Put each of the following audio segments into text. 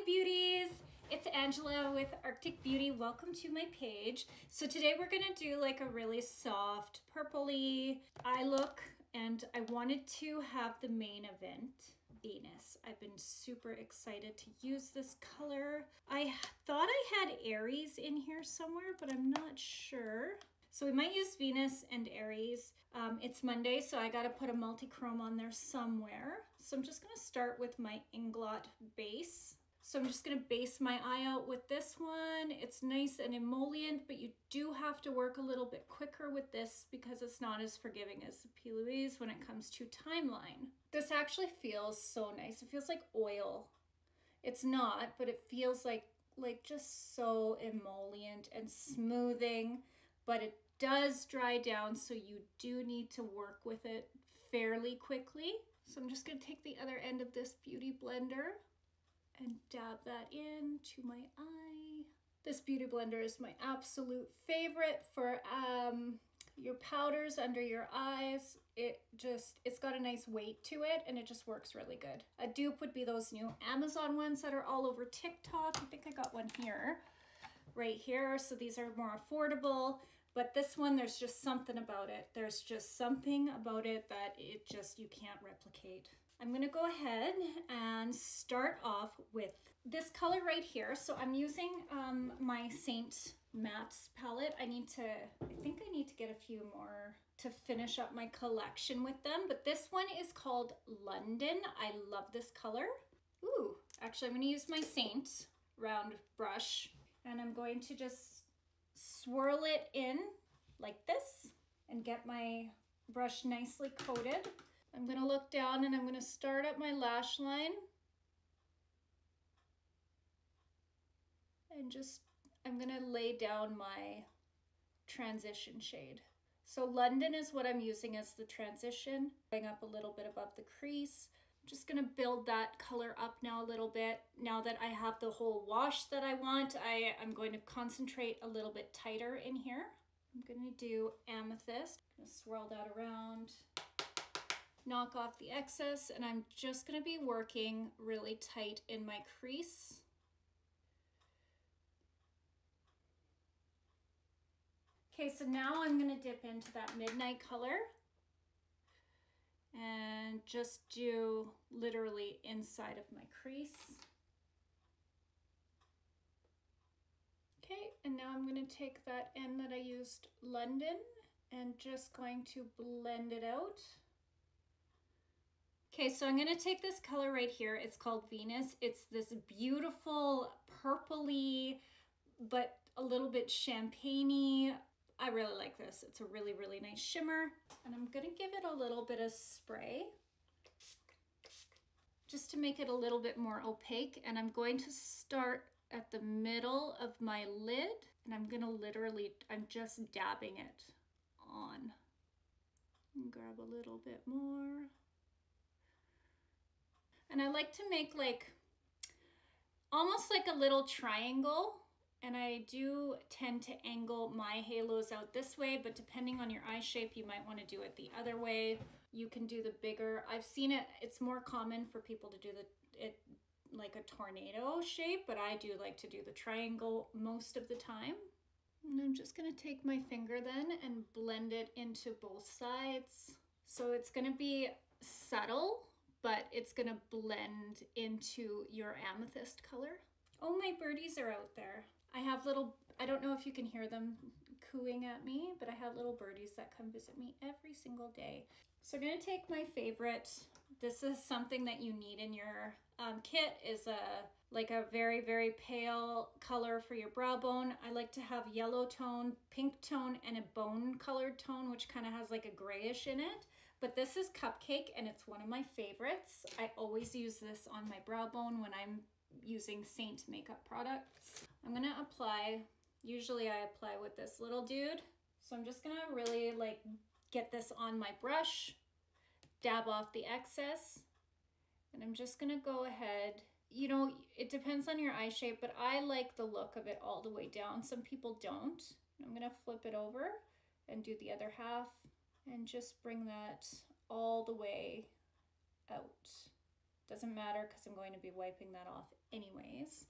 Hi beauties, it's Angela with Arctic Beauty. Welcome to my page. So today we're gonna do like a really soft purpley eye look, and I wanted to have the main event, Venus. I've been super excited to use this color. I thought I had Aries in here somewhere, but I'm not sure. So we might use Venus and Aries. It's Monday, so I gotta put a multi-chrome on there somewhere. So I'm just gonna start with my Inglot base. So I'm just gonna base my eye out with this one. It's nice and emollient, but you do have to work a little bit quicker with this because it's not as forgiving as the P. Louise when it comes to timeline. This actually feels so nice. It feels like oil. It's not, but it feels like just so emollient and smoothing. But it does dry down, so you do need to work with it fairly quickly. So I'm just gonna take the other end of this beauty blender and dab that into my eye. This beauty blender is my absolute favorite for your powders under your eyes. It's got a nice weight to it and it just works really good. A dupe would be those new Amazon ones that are all over TikTok. I think I got one here. Right here, so these are more affordable, but this one, there's just something about it. There's just something about it that you can't replicate. I'm gonna go ahead and start off with this color right here. So I'm using my Seint mattes palette. I think I need to get a few more to finish up my collection with them, but this one is called London. I love this color. Ooh, actually I'm gonna use my Seint round brush. And I'm going to just swirl it in like this and get my brush nicely coated. I'm gonna look down and I'm gonna start at my lash line. And I'm gonna lay down my transition shade. So London is what I'm using as the transition. Going up a little bit above the crease. I'm just gonna build that color up now a little bit. Now that I have the whole wash that I want, I'm going to concentrate a little bit tighter in here. I'm gonna do Amethyst. I'm gonna swirl that around, knock off the excess, and I'm just gonna be working really tight in my crease. Okay, so now I'm gonna dip into that midnight color and just do literally inside of my crease. Okay, and now I'm gonna take that end that I used London and just going to blend it out. Okay, so I'm gonna take this color right here. It's called Venus. It's this beautiful purpley, but a little bit champagne-y. I really like this. It's a really, really nice shimmer. And I'm gonna give it a little bit of spray just to make it a little bit more opaque. And I'm going to start at the middle of my lid, and I'm just dabbing it on. And grab a little bit more. And I like to make almost like a little triangle. And I do tend to angle my halos out this way, but depending on your eye shape, you might want to do it the other way. You can do the bigger. I've seen it's more common for people to do it like a tornado shape, but I do like to do the triangle most of the time. And I'm just gonna take my finger then and blend it into both sides. So it's gonna be subtle, but it's gonna blend into your amethyst color. Oh, my birdies are out there. I don't know if you can hear them cooing at me, but I have little birdies that come visit me every single day. So I'm gonna take my favorite. This is something that you need in your kit, is a very, very pale color for your brow bone. I like to have yellow tone, pink tone, and a bone colored tone, which kind of has like a grayish in it. But this is Cupcake, and it's one of my favorites. I always use this on my brow bone when I'm using Seint makeup products. I'm gonna apply, usually I apply with this little dude. So I'm just gonna really get this on my brush, dab off the excess, and I'm just gonna go ahead. You know, it depends on your eye shape, but I like the look of it all the way down. Some people don't. I'm gonna flip it over and do the other half and just bring that all the way out. Doesn't matter because I'm going to be wiping that off anyways.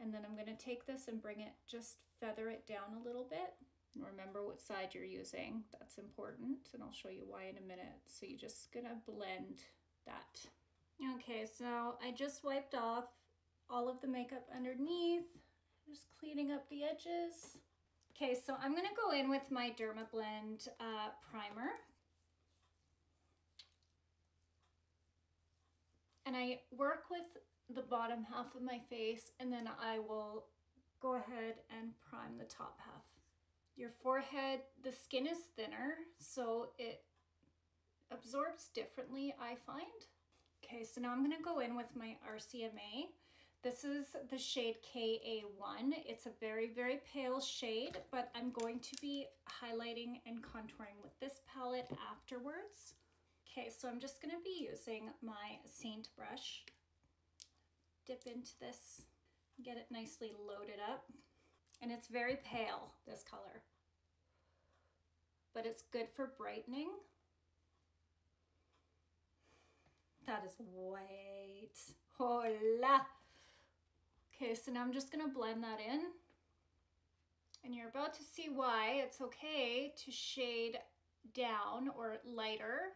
And then I'm gonna take this and bring it, just feather it down a little bit. Remember what side you're using, that's important, and I'll show you why in a minute. So you're just gonna blend that. Okay, so I just wiped off all of the makeup underneath, just cleaning up the edges. Okay, so I'm gonna go in with my Dermablend primer. And I work with the bottom half of my face, and then I will go ahead and prime the top half. Your forehead, the skin is thinner, so it absorbs differently, I find. Okay, so now I'm gonna go in with my RCMA. This is the shade KA1. It's a very, very pale shade, but I'm going to be highlighting and contouring with this palette afterwards. Okay, so I'm just gonna be using my Seint brush. Dip into this, get it nicely loaded up. And it's very pale, this color, but it's good for brightening. That is white. Hola! Okay, so now I'm just gonna blend that in. And you're about to see why it's okay to shade down or lighter,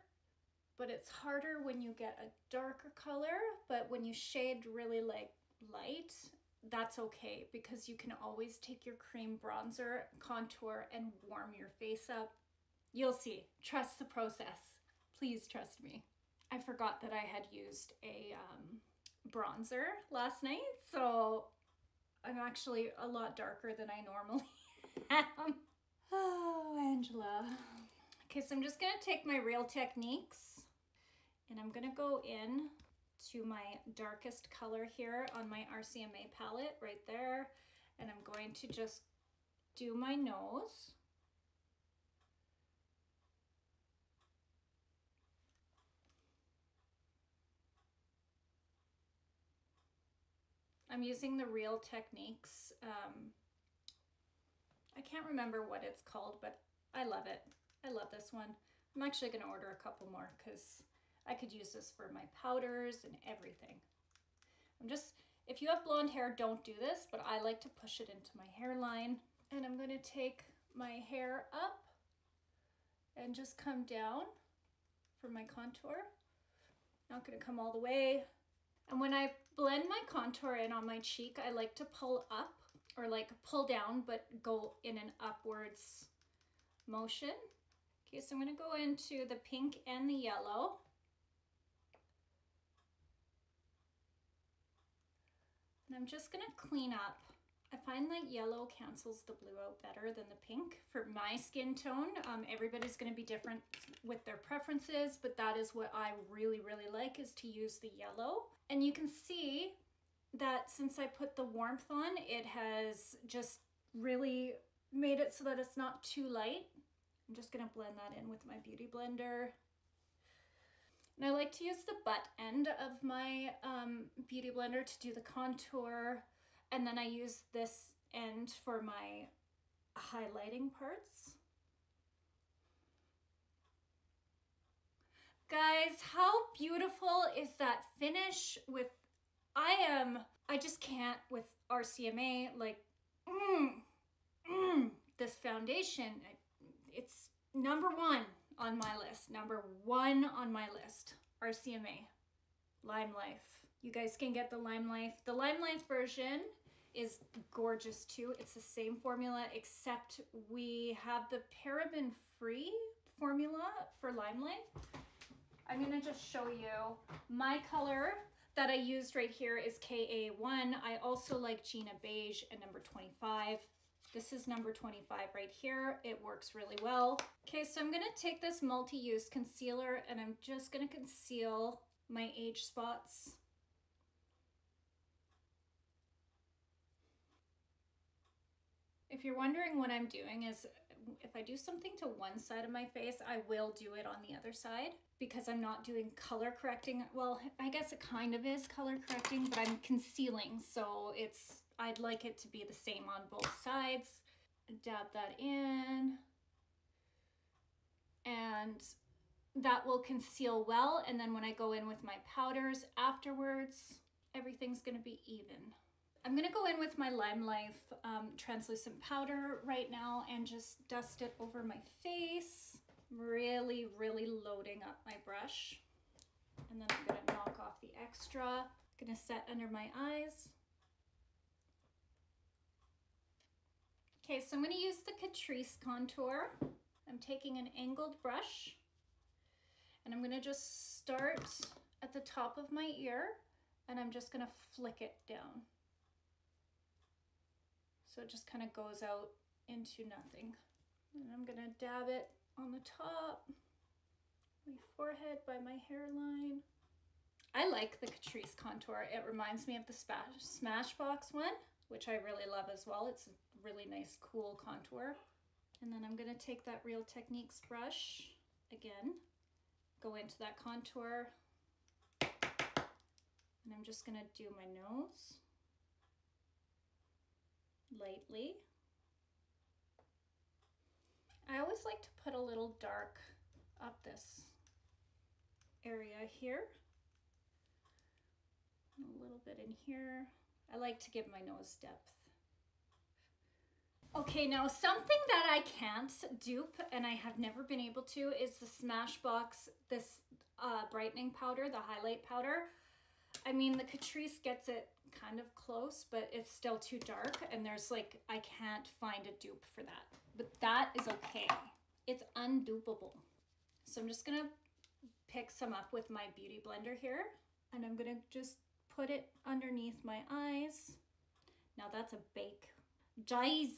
but it's harder when you get a darker color. But when you shade really like light, that's okay, because you can always take your cream bronzer, contour, and warm your face up. You'll see. Trust the process. Please trust me. I forgot that I had used a bronzer last night, so I'm actually a lot darker than I normally am. Oh, Angela. Okay, so I'm just gonna take my Real Techniques and I'm gonna go in to my darkest color here on my RCMA palette right there, and I'm going to just do my nose. I'm using the Real Techniques. I can't remember what it's called, but I love it. I love this one. I'm actually gonna order a couple more because I could use this for my powders and everything. If you have blonde hair, don't do this, but I like to push it into my hairline. And I'm gonna take my hair up and just come down for my contour. Not gonna come all the way. And when I blend my contour in on my cheek, I like to pull up, or like pull down, but go in an upwards motion. Okay, so I'm gonna go into the pink and the yellow. And I'm just gonna clean up. I find that yellow cancels the blue out better than the pink for my skin tone. Everybody's gonna be different with their preferences, but that is what I really, really like, is to use the yellow. And you can see that since I put the warmth on, it has just really made it so that it's not too light. I'm just gonna blend that in with my Beauty Blender. And I like to use the butt end of my Beauty Blender to do the contour. And then I use this end for my highlighting parts. Guys, how beautiful is that finish with, I just can't with RCMA, like, this foundation. It's number one on my list. Number one on my list. RCMA. Lime Life. You guys can get the Lime Life. The Lime Life version is gorgeous too. It's the same formula, except we have the paraben-free formula for Lime Life. I'm gonna just show you my color that I used right here is KA1. I also like Gina Beige and number 25. This is number 25 right here. It works really well. Okay, so I'm gonna take this multi-use concealer and I'm just gonna conceal my age spots. If you're wondering what I'm doing is, if I do something to one side of my face, I will do it on the other side because I'm not doing color correcting. Well, I guess it kind of is color correcting, but I'm concealing, so I'd like it to be the same on both sides. Dab that in, and that will conceal well. And then when I go in with my powders afterwards, everything's gonna be even. I'm gonna go in with my Lime Life translucent powder right now and just dust it over my face. Really, really loading up my brush. And then I'm gonna knock off the extra. Gonna set under my eyes. Okay, so I'm gonna use the Catrice contour. I'm taking an angled brush and I'm gonna just start at the top of my ear and I'm just gonna flick it down. So it just kind of goes out into nothing. And I'm gonna dab it on the top, my forehead by my hairline. I like the Catrice contour. It reminds me of the Smashbox one, which I really love as well. It's a really nice, cool contour. And then I'm gonna take that Real Techniques brush again, go into that contour, and I'm just gonna do my nose lightly. I always like to put a little dark up this area here, a little bit in here. I like to give my nose depth. Okay, now something that I can't dupe and I have never been able to is the Smashbox, this brightening powder, the highlight powder. I mean, the Catrice gets it kind of close, but it's still too dark and there's like, I can't find a dupe for that. But that is okay. It's undupable. So I'm just gonna pick some up with my Beauty Blender here and I'm gonna just put it underneath my eyes. Now that's a bake. Guys.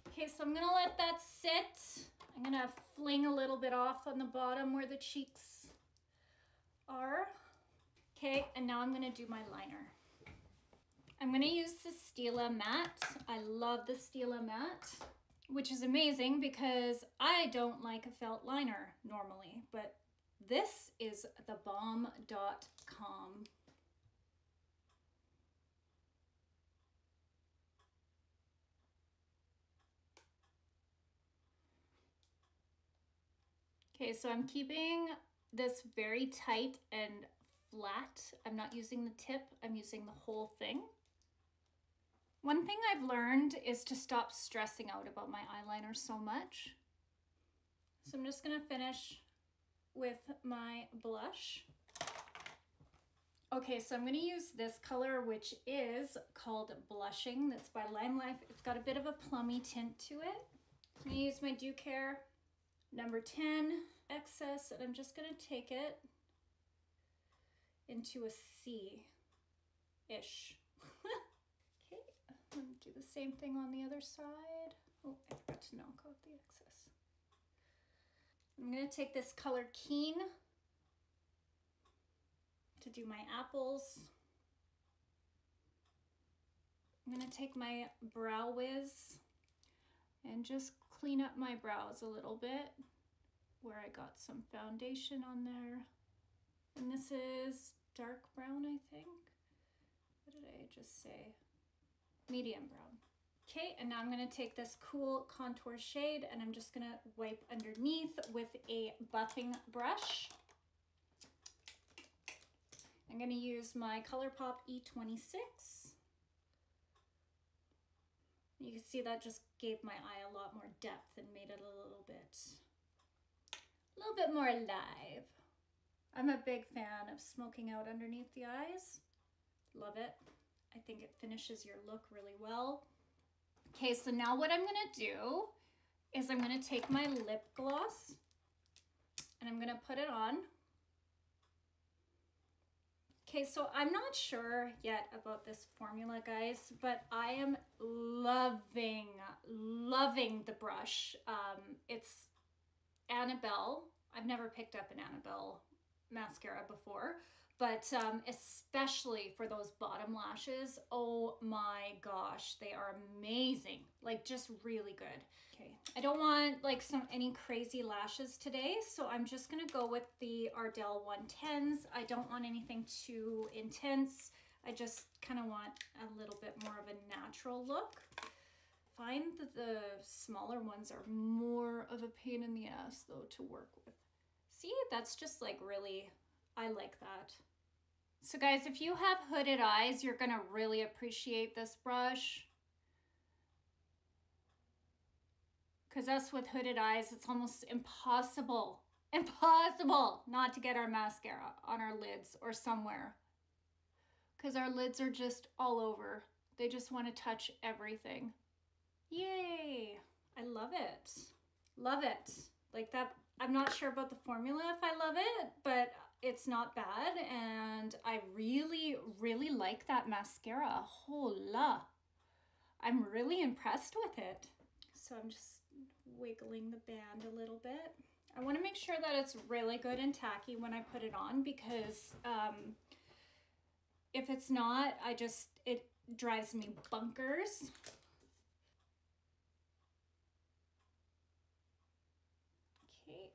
Okay, so I'm gonna let that sit. I'm gonna fling a little bit off on the bottom where the cheeks are. Okay, and now I'm gonna do my liner. I'm gonna use the Stila Matte. I love the Stila Matte, which is amazing because I don't like a felt liner normally, but this is the bomb.com. Okay, so I'm keeping this very tight and flat. I'm not using the tip, I'm using the whole thing. One thing I've learned is to stop stressing out about my eyeliner so much. So I'm just gonna finish with my blush. Okay, so I'm gonna use this color, which is called Blushing. That's by Lime Life. It's got a bit of a plummy tint to it. I'm gonna use my Dew Care number 10 excess, and I'm just gonna take it into a C-ish. Okay, I'm gonna do the same thing on the other side. Oh, I forgot to knock off the excess. I'm gonna take this color Keen to do my apples. I'm gonna take my Brow Wiz and just clean up my brows a little bit where I got some foundation on there. And this is dark brown, I think. What did I just say? Medium brown. Okay, and now I'm gonna take this cool contour shade and I'm just gonna wipe underneath with a buffing brush. I'm gonna use my ColourPop E26. You can see that just gave my eye a lot more depth and made it a little bit more alive. I'm a big fan of smoking out underneath the eyes. Love it. I think it finishes your look really well. Okay, so now what I'm gonna do is I'm gonna take my lip gloss and I'm gonna put it on. Okay, so I'm not sure yet about this formula, guys, but I am loving the brush. It's Annabelle. I've never picked up an Annabelle mascara before, but especially for those bottom lashes, oh my gosh, they are amazing. Like, just really good. Okay, I don't want like any crazy lashes today, so I'm just gonna go with the Ardell 110s. I don't want anything too intense. I just kind of want a little bit more of a natural look. find that the smaller ones are more of a pain in the ass though to work with. See, that's just like really, I like that. So guys, if you have hooded eyes, you're gonna really appreciate this brush. Because us with hooded eyes, it's almost impossible not to get our mascara on our lids or somewhere. Because our lids are just all over. They just want to touch everything. Yay! I love it. Love it. Like that, I'm not sure about the formula if I love it, but it's not bad. And I really, really like that mascara. Hola! I'm really impressed with it. So I'm just wiggling the band a little bit. I want to make sure that it's really good and tacky when I put it on, because if it's not, it drives me bonkers. Okay,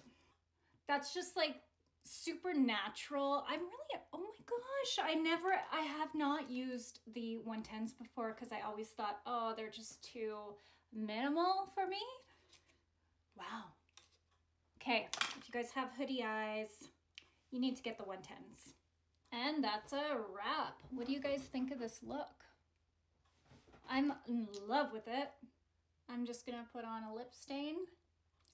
that's just like super natural. I'm really, oh my gosh, I have not used the 110s before because I always thought, oh, they're just too minimal for me. Wow. Okay, if you guys have hoodie eyes, you need to get the 110s. And that's a wrap. What do you guys think of this look? I'm in love with it. I'm just gonna put on a lip stain.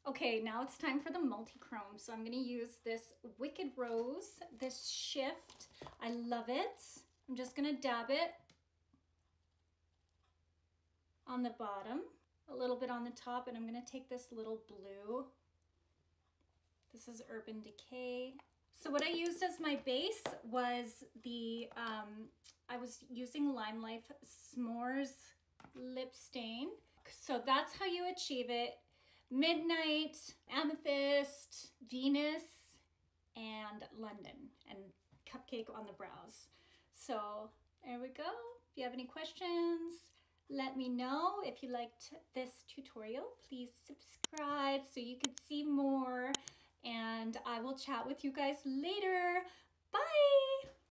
Okay, now it's time for the multi-chrome. So I'm gonna use this Wicked Rose, this Shift. I love it. I'm just gonna dab it on the bottom, a little bit on the top, and I'm gonna take this little blue. This is Urban Decay. So what I used as my base was the, I was using Lime Life S'mores lip stain. So that's how you achieve it. Midnight, Amethyst, Venus, and London, and Cupcake on the brows. So there we go. If you have any questions, let me know. If you liked this tutorial, please subscribe so you can see more. And I will chat with you guys later. Bye!